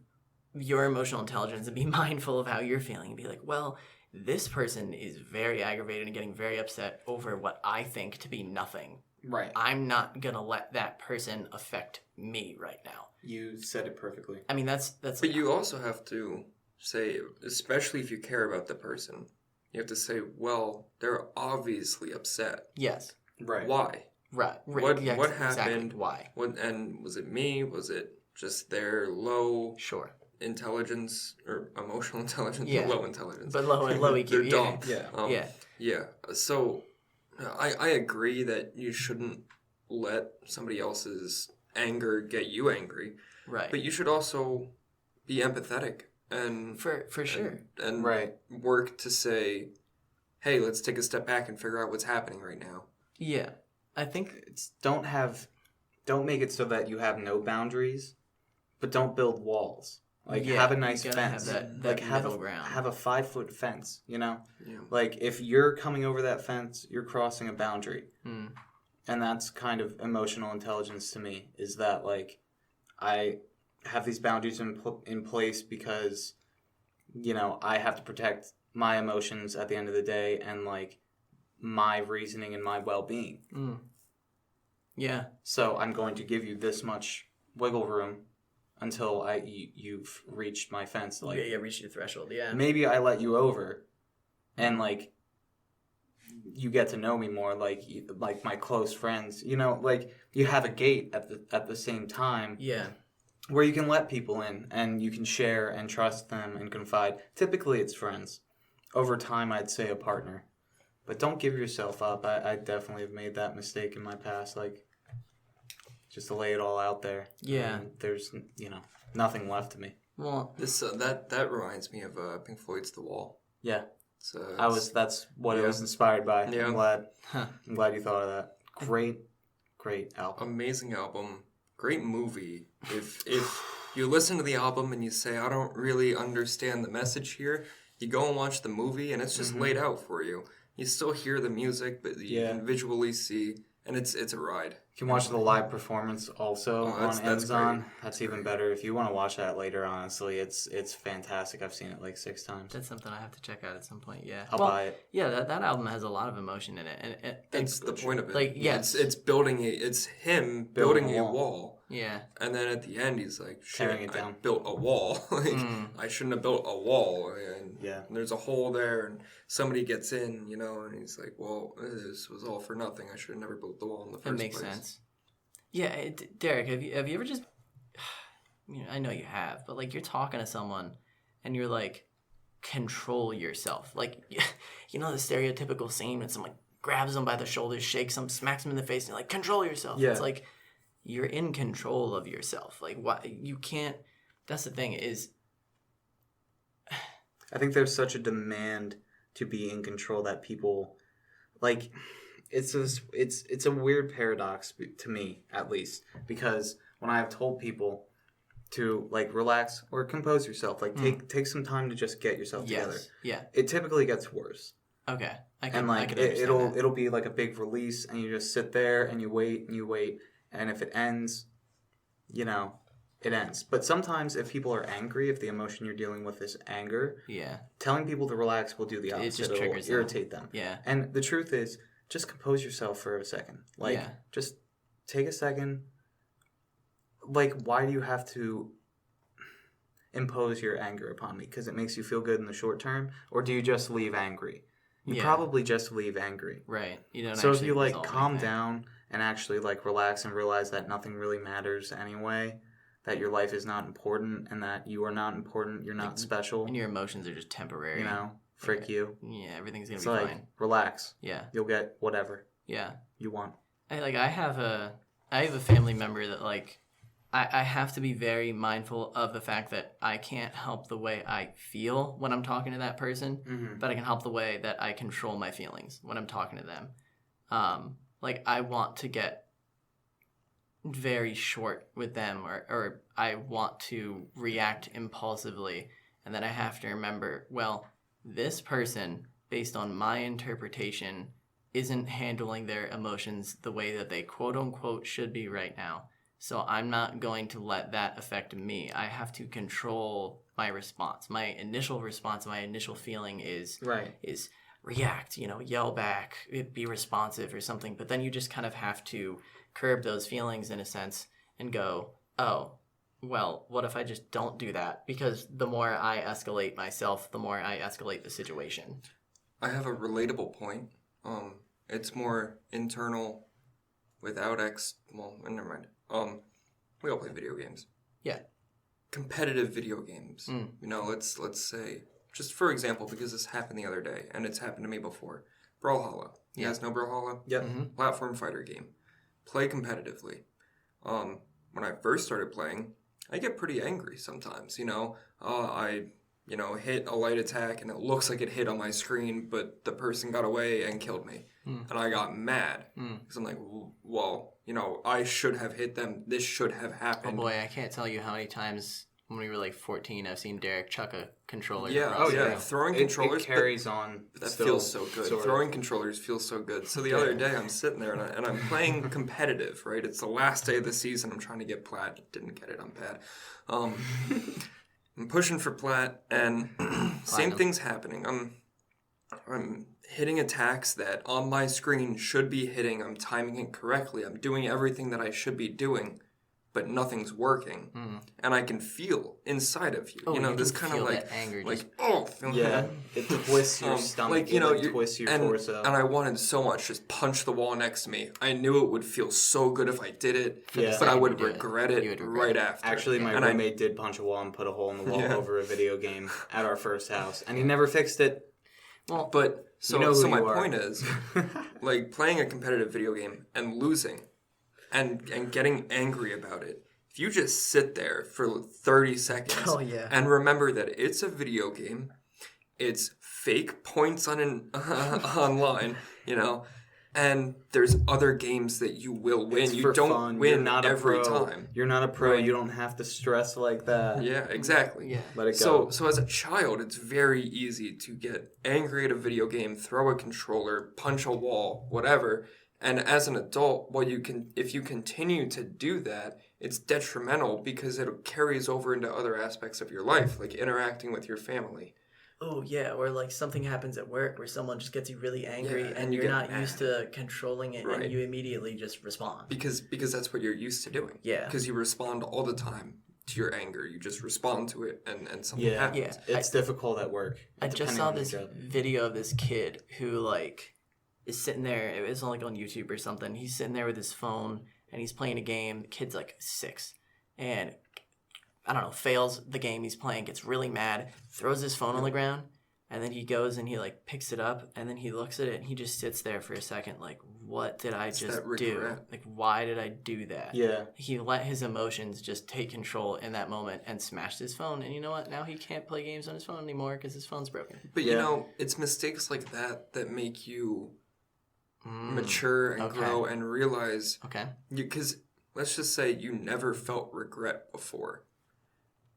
your emotional intelligence and be mindful of how you're feeling and be like, well, this person is very aggravated and getting very upset over what I think to be nothing. Right. I'm not gonna let that person affect me right now. You said it perfectly. I mean, that's. But you also have to say, especially if you care about the person, you have to say, well, they're obviously upset. Yes. Right. Why? Right. What Exactly. happened? Why? And was it me? Was it just their low Sure. intelligence or emotional intelligence? Yeah. Low intelligence. But low EQ. They're yeah. dumb. Yeah. Yeah. Yeah. So I agree that you shouldn't let somebody else's anger get you angry. Right. But you should also be empathetic and For sure. and Right. work to say, hey, let's take a step back and figure out what's happening right now. Yeah. I think Don't make it so that you have no boundaries, but don't build walls. Have a nice you gotta fence. have that middle ground. Have a 5-foot fence. Yeah. If you're coming over that fence, you're crossing a boundary. And that's kind of emotional intelligence to me. Is that I have these boundaries in place because, I have to protect my emotions at the end of the day and, like, my reasoning and my well-being. Yeah. So I'm going to give you this much wiggle room until you've reached my fence. Like, yeah, reach your threshold. Yeah. maybe I let you over, and like you get to know me more, like my close friends. Like you have a gate at the same time. Yeah. Where you can let people in and you can share and trust them and confide. Typically, it's friends. Over time, I'd say a partner. But don't give yourself up. I definitely have made that mistake in my past. Like, just to lay it all out there. Yeah. There's, nothing left to me. Well, This that reminds me of Pink Floyd's The Wall. Yeah. It's, That's what it yeah. was inspired by. Yeah. I'm glad you thought of that. Great album. amazing album, great movie. If you listen to the album and you say, I don't really understand the message here, you go and watch the movie and it's just laid out for you. You still hear the music, but you can visually see, and it's a ride. You can watch the live performance also on that's Amazon. great. That's even better. If you want to watch that later, honestly, it's fantastic. I've seen it like 6 times. that's something I have to check out at some point. Yeah. I'll buy it. Yeah, that album has a lot of emotion in it, and That's the point of it. Like, yes. It's him Building building a a wall. Yeah. And then at the end, he's like, shit, Tearing it I down. built a wall. Like, I shouldn't have built a wall. And Yeah. there's a hole there, and somebody gets in, and he's like, well, this was all for nothing. I should have never built the wall in the first That makes place. sense. Yeah, Derek, have you ever just? I know you have, but like you're talking to someone, and you're like, control yourself. Like, the stereotypical scene when someone grabs them by the shoulders, shakes them, smacks them in the face, and you're like, control yourself. Yeah. It's like you're in control of yourself. Like, what you can't. That's the thing is. I think there's such a demand to be in control that people, like, it's a weird paradox to me, at least, because when I have told people to, like, relax or compose yourself, like, take some time to just get yourself together, Yes. Yeah. it typically gets worse. Okay. I And like can understand that. it'll be like a big release, and you just sit there and you wait, and if it ends, it ends. But sometimes if people are angry, if the emotion you're dealing with is anger, Yeah. telling people to relax will do the opposite. just It'll triggers them. irritate them. Yeah. And the truth is, just compose yourself for a second. Like, Yeah. just take a second. Like, why do you have to impose your anger upon me? Because it makes you feel good in the short term? Or do you just leave angry? You Yeah. probably just leave angry. Right. You don't. So if actually you, like, resolve calm anything. down and actually, like, relax and realize that nothing really matters anyway, that your life is not important and that you are not important, you're not special, And your emotions are just temporary. frick you. Yeah, everything's gonna It's be like, fine. relax. Yeah. You'll get whatever Yeah. you want. I have a family member that like I have to be very mindful of the fact that I can't help the way I feel when I'm talking to that person, but I can help the way that I control my feelings when I'm talking to them. Like I want to get very short with them or I want to react impulsively, and then I have to remember, well, this person, based on my interpretation, isn't handling their emotions the way that they quote unquote should be right now. So I'm not going to let that affect me. I have to control my response. My initial response, my initial feeling is react, yell back, be responsive or something. But then you just kind of have to curb those feelings in a sense and go, oh, well, what if I just don't do that? Because the more I escalate myself, the more I escalate the situation. I have a relatable point. It's more internal without well, never mind. We all play video games. Yeah. Competitive video games. Let's say, just for example, because this happened the other day, and it's happened to me before. Brawlhalla. You guys know Brawlhalla? Yep. Platform fighter game. Play competitively. When I first started playing, I get pretty angry sometimes. I hit a light attack and it looks like it hit on my screen, but the person got away and killed me. And I got mad because I'm like, well, I should have hit them. This should have Oh happened. boy, I can't tell you how many times when we were like 14, I've seen Derek chuck a controller. Yeah, across the room. throwing It controllers. carries on. That still, feels so good. sort of. Throwing controllers feels so good. So the other day, I'm sitting there and I'm playing competitive, right? It's the last day of the season. I'm trying to get plat. Didn't get it. I'm bad. I'm pushing for plat, and same thing's happening. I'm hitting attacks that on my screen should be hitting. I'm timing it correctly. I'm doing everything that I should be doing, but nothing's working. And I can feel inside of you. Oh, you know, you this can kind of feel like that anger like just- Yeah, it twists your stomach. like, you know, it twists your torso. and I wanted so much just punch the wall next to me. I knew it would feel so good if I did it, Yeah. but I You would would do it. regret You it would regret right it. after. Actually, my And I- roommate did punch a wall and put a hole in the wall Yeah. over a video game at our first house, and he never fixed it. Well, But so, You know who so my you are. point is, like playing a competitive video game and losing, and getting angry about it. If you just sit there for 30 seconds Oh, yeah. and remember that it's a video game, it's fake points on online, you know, and there's other games that you will win. It's You for don't fun. win You're not every a pro. time. You're not a pro. Right. You don't have to stress like that. Yeah, exactly. Yeah. Let it go. So as a child, it's very easy to get angry at a video game, throw a controller, punch a wall, whatever. And as an adult, if you continue to do that, it's detrimental because it carries over into other aspects of your life, like interacting with your family. Oh yeah, or like something happens at work where someone just gets you really angry Yeah, and and you you're get not used to controlling it Right. and you immediately just respond. Because that's what you're used to doing. Yeah. Because you respond all the time to your anger. You just respond to it and something Yeah, happens. Yeah. it's difficult at work. I just depending saw on the this job. video of this kid who like is sitting there. It was like on YouTube or something. He's sitting there with his phone and he's playing a game. The kid's like 6, and I don't know, fails the game he's playing, gets really mad, throws his phone on the ground, and then he goes and he like picks it up and then he looks at it and he just sits there for a second like, what did I It's just that do? regret. Like, why did I do that? Yeah, He let his emotions just take control in that moment and smashed his phone. And you know what? Now he can't play games on his phone anymore because his phone's broken. But Yeah. you know, it's mistakes like that make you Mm, mature and okay. grow and realize Okay. because let's just say you never felt regret before,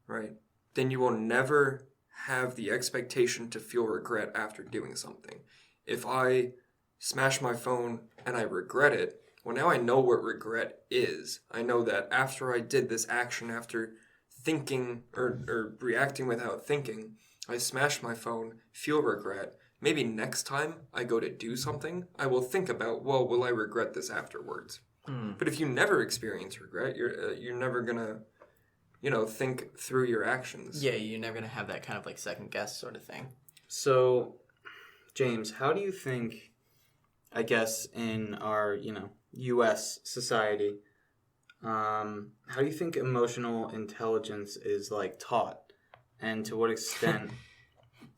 right? Then you will never have the expectation to feel regret after doing something. If I smash my phone and I regret it, well, now I know what regret is. I know that after I did this action, after thinking or reacting without thinking, I smashed my phone, feel regret. Maybe next time I go to do something, I will think about, well, will I regret this afterwards? But if you never experience regret, you're never gonna, think through your actions. Yeah, you're never going to have that kind of like second guess sort of thing. So, James, how do you think, I guess, in our, U.S. society, how do you think emotional intelligence is, like, taught? And to what extent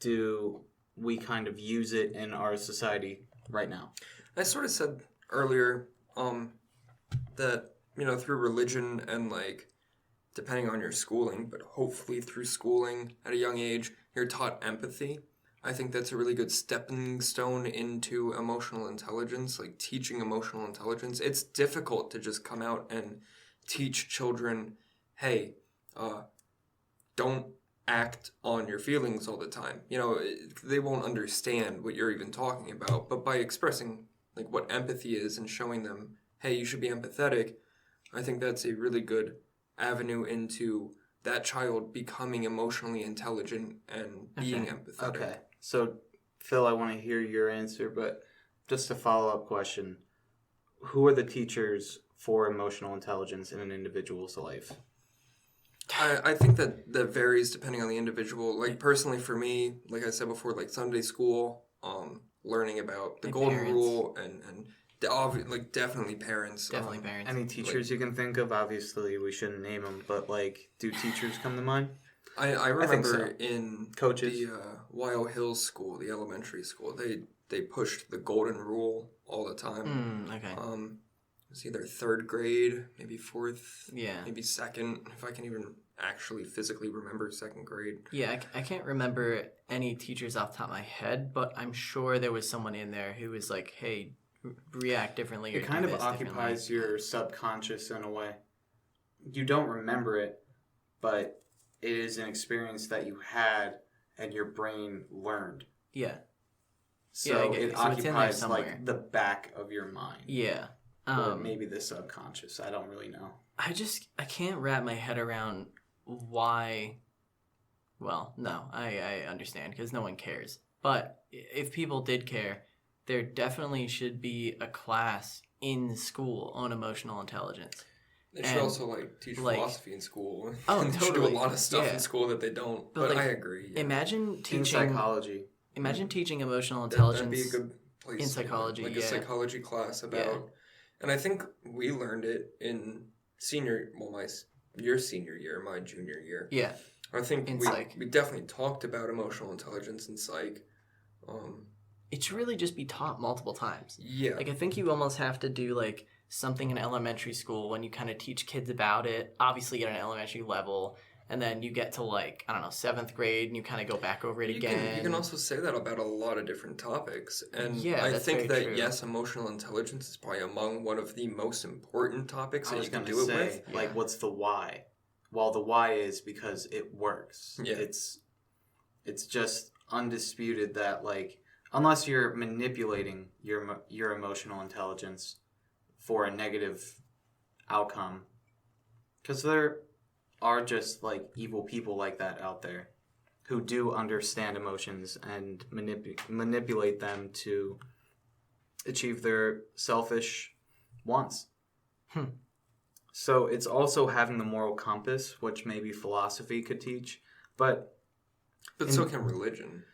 do we kind of use it in our society right now? I sort of said earlier that, through religion and, depending on your schooling, but hopefully through schooling at a young age, you're taught empathy. I think that's a really good stepping stone into emotional intelligence, like teaching emotional intelligence. It's difficult to just come out and teach children, hey, don't act on your feelings all the time. They won't understand what you're even talking about, but by expressing what empathy is and showing them, hey, you should be empathetic, I think that's a really good avenue into that child becoming emotionally intelligent and being empathetic. Okay. So, Phil, I want to hear your answer, but just a follow-up question. Who are the teachers for emotional intelligence in an individual's life? I think that varies depending on the individual. Personally for me, like I said before, Sunday school, learning about the Like golden parents. rule and definitely parents. Definitely parents. Any teachers you can think of? Obviously, we shouldn't name them, but do teachers come to mind? I remember so. in Coaches. the Weil Hills school, the elementary school, they pushed the golden rule all the time. Okay. It's either 3rd grade, maybe 4th, Yeah. maybe 2nd, if I can even actually physically remember 2nd grade. Yeah, I can't remember any teachers off the top of my head, but I'm sure there was someone in there who was like, hey, react differently. Or It kind do of this differently. occupies your subconscious in a way. You don't remember it, but it is an experience that you had and your brain learned. Yeah. So Yeah, I get it it. So it's in there occupies somewhere. like the back of your mind. Yeah. Or maybe the subconscious. I don't really know. I can't wrap my head around why. Well, no, I understand because no one cares. But if people did care, there definitely should be a class in school on emotional intelligence. They should And, also like teach like- philosophy in school. Oh, and they should do totally. a lot of stuff Yeah. in school that they don't. But, But like, I agree. Yeah. Imagine In teaching. psychology. Imagine teaching emotional That'd intelligence. be a good place. in psychology, like yeah. a psychology class about. Yeah. And I think we learned it in your senior year, my junior year. Yeah. I think In we psych. we definitely talked about emotional intelligence in psych. It should really just be taught multiple times. Yeah. Like I think you almost have to do like something in elementary school when you kind of teach kids about it. Obviously at an elementary level, and then you get to like I don't know 7th grade, and you kind of go back over it again. You can also say that about a lot of different topics. And Yeah, I that's think very that, true. yes, emotional intelligence is probably among one of the most important topics I that was you can going do to it say, with. like, Yeah. what's the why? Well, the why is because it works. Yeah. It's just undisputed that, like, unless you're manipulating your emotional intelligence for a negative outcome, because there are just, like, evil people like that out there who do understand emotions and manipulate them to achieve their selfish wants. So it's also having the moral compass, which maybe philosophy could teach, but But so can religion.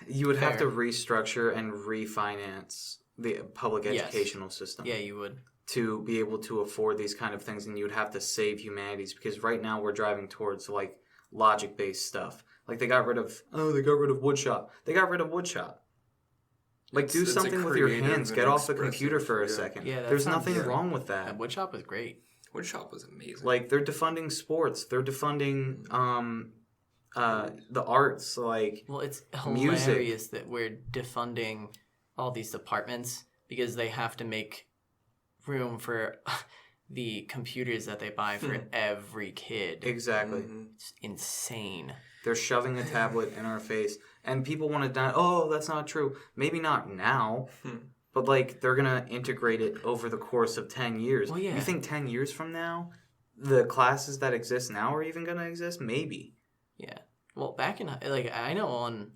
you would have Fair. to restructure and refinance the public Yes. educational system Yeah, you would. to be able to afford these kind of things, and you would have to save humanities, because right now we're driving towards like logic-based stuff. Like they got rid of woodshop. They got rid of woodshop. Like do It's a something with your creative hands. and Get off the expressive, computer for a yeah. second. Yeah, that There's sounds- nothing yeah. wrong with that. And Woodshop was great. Woodshop was amazing. Like they're defunding sports. They're defunding the arts. Like Well, it's Music. hilarious that we're defunding all these departments because they have to make room for the computers that they buy for every kid. exactly. Mhm. It's insane. They're shoving a tablet in our face, and people want to die. Oh, that's not true. Maybe not now, but like they're gonna integrate it over the course of 10 years. Well, yeah. You think 10 years from now, the classes that exist now are even gonna exist? Maybe. Yeah. Well, back in like I know on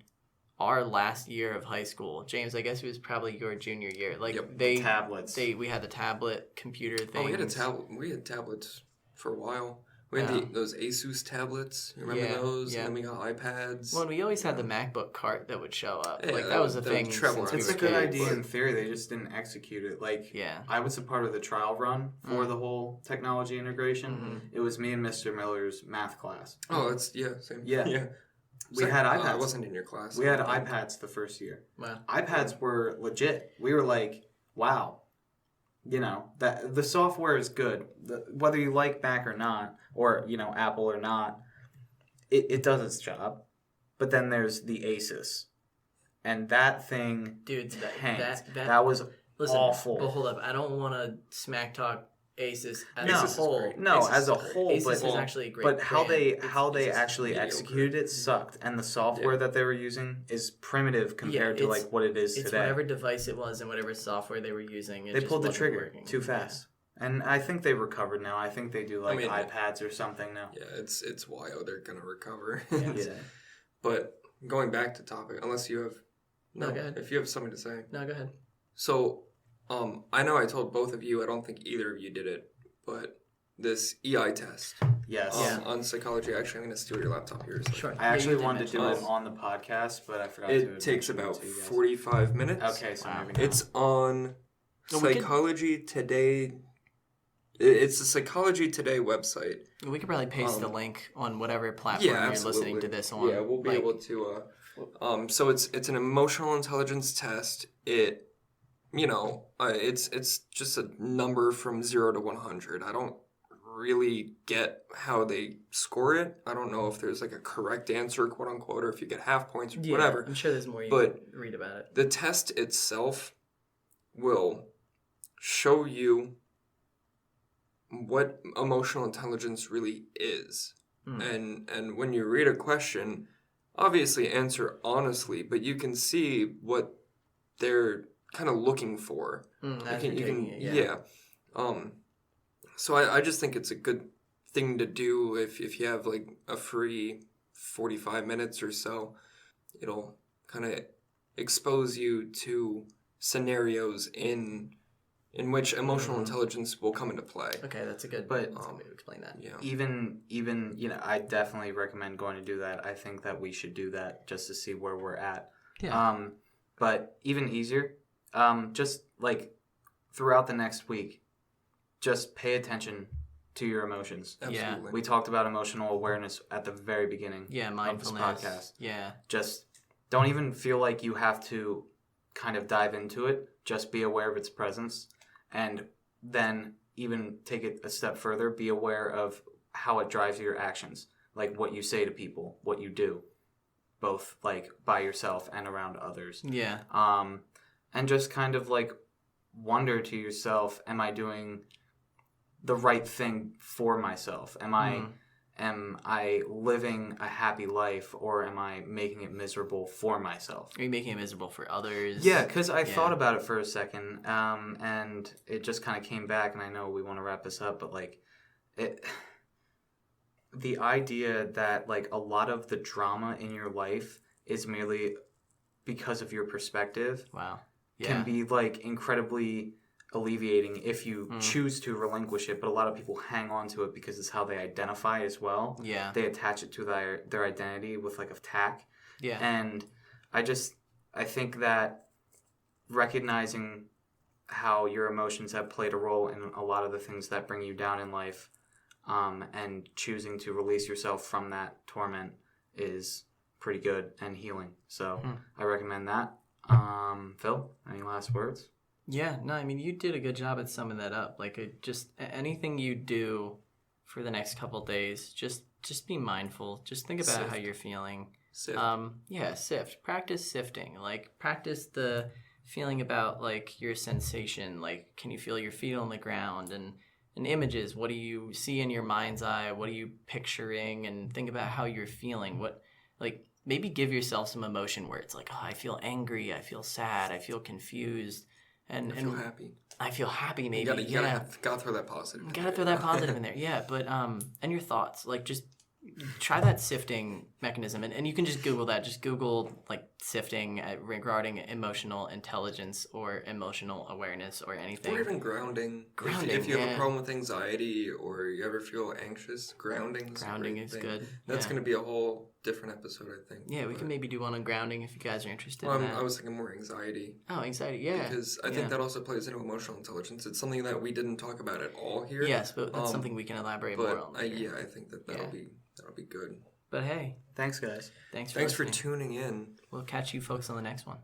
our last year of high school, James, I guess it was probably your junior year. Like Yep. Tablets. we had the tablet computer thing. Oh, we had a tablet. We had tablets for a while. We had Yeah. those Asus tablets. You remember Yeah, those? yeah. And then we got iPads. Well, we always had the MacBook cart that would show up. Yeah, like that was a that thing. would travel since around we It's were a good kids. idea in theory. They just didn't execute it. Like Yeah. I was a part of the trial run for the whole technology integration. It was me and Mr. Miller's math class. Oh, it's same. Yeah. yeah. We had I iPads. wasn't in your class. We had I don't think. iPads the first year. Wow. iPads were legit. We were like, wow, you know, that the software is good. Whether you like Mac or not, or, you know, Apple or not, it does its job. But then there's the Asus. And that thing Dude, tanked. that That was listen, awful. But hold up, I don't want to smack talk Asus as No. a Asus is whole. great. No, Asus as a is great. whole, Asus but is actually a great. but how brand. they It's just actually mediocre. executed it sucked, and the software Yeah. that they were using is primitive compared to it's- like what it is It's today. whatever device it was and whatever software they were using. It They just pulled the wasn't trigger working. too fast, and I think they recovered now. I think they do like mean, iPads or something now. Yeah, it's wild. They're gonna recover. Yeah. But going back to topic, unless you have No, go ahead. if you have something to say. No, go ahead. So, I know I told both of you. I don't think either of you did it, but this EI test Yes. Yeah. on psychology. Actually, I'm gonna steal your laptop here. So Sure. I actually you did wanted to do mention it on the podcast, but I forgot to. It takes mention it about to you guys. 45 minutes. Okay, so Wow. maybe not. It's on No, we could- Psychology Today. It's the Psychology Today website. We could probably paste the Um, link on whatever platform Yeah, you're absolutely. listening to this on. Yeah, we'll be Like, able to. So it's an emotional intelligence test. It, it's just a number from 0 to 100. I don't really get how they score it. I don't know if there's like a correct answer, quote unquote, or if you get half points or yeah, whatever. I'm sure there's more you But- can read about it. The test itself will show you what emotional intelligence really is. And when you read a question, obviously answer honestly, but you can see what they're kind of looking for. As you're taking it, yeah. So I just think it's a good thing to do if you have like a free 45 minutes or so. It'll kind of expose you to scenarios in which emotional intelligence will come into play. Okay, that's a good way to explain that. Yeah. Even I definitely recommend going to do that. I think that we should do that just to see where we're at. Yeah. But even easier, just like throughout the next week, just pay attention to your emotions. Absolutely. We talked about emotional awareness at the very beginning Yeah, mindfulness. of this podcast. Yeah. Just don't even feel like you have to kind of dive into it. Just be aware of its presence, and then even take it a step further, be aware of how it drives your actions, like what you say to people, what you do, both like by yourself and around others. Yeah. And just kind of like wonder to yourself, am I doing the right thing for myself? Am I living a happy life, or am I making it miserable for myself? Are you making it miserable for others? Yeah, because I thought about it for a second, and it just kind of came back, and I know we want to wrap this up, but like, the idea that like a lot of the drama in your life is merely because of your perspective Wow. Yeah. can be like incredibly alleviating if you choose to relinquish it, but a lot of people hang on to it because it's how they identify as well. Yeah. They attach it to their identity with like a tack. Yeah. And I think that recognizing how your emotions have played a role in a lot of the things that bring you down in life, and choosing to release yourself from that torment is pretty good and healing. So I recommend that. Phil, any last words? Yeah, no, I mean, you did a good job at summing that up. Like, anything you do for the next couple days, just be mindful. Just think about how you're feeling. Sift. Sift. Practice sifting. Like, practice the feeling about, like, your sensation. Like, can you feel your feet on the ground? And images, what do you see in your mind's eye? What are you picturing? And think about how you're feeling. Maybe give yourself some emotion where it's like, oh, I feel angry, I feel sad, I feel confused. And I feel happy. I feel happy, maybe. You gotta throw that positive. Gotta throw that positive in there. Yeah, but and your thoughts, like, just try that sifting mechanism, and you can just Google that. Just Google like sifting regarding emotional intelligence or emotional awareness or anything. Or even grounding. If you have a problem with anxiety or you ever feel anxious, grounding is good. That's going to be a whole different episode, I think. Yeah, we can maybe do one on grounding if you guys are interested Well, in that. I was thinking more anxiety. Oh, anxiety, yeah. Because I think that also plays into emotional intelligence. It's something that we didn't talk about at all here. Yes, but that's something we can elaborate more on later. Yeah, I think that'll be good. But hey, Thanks, guys. thanks for listening. tuning in. We'll catch you folks on the next one.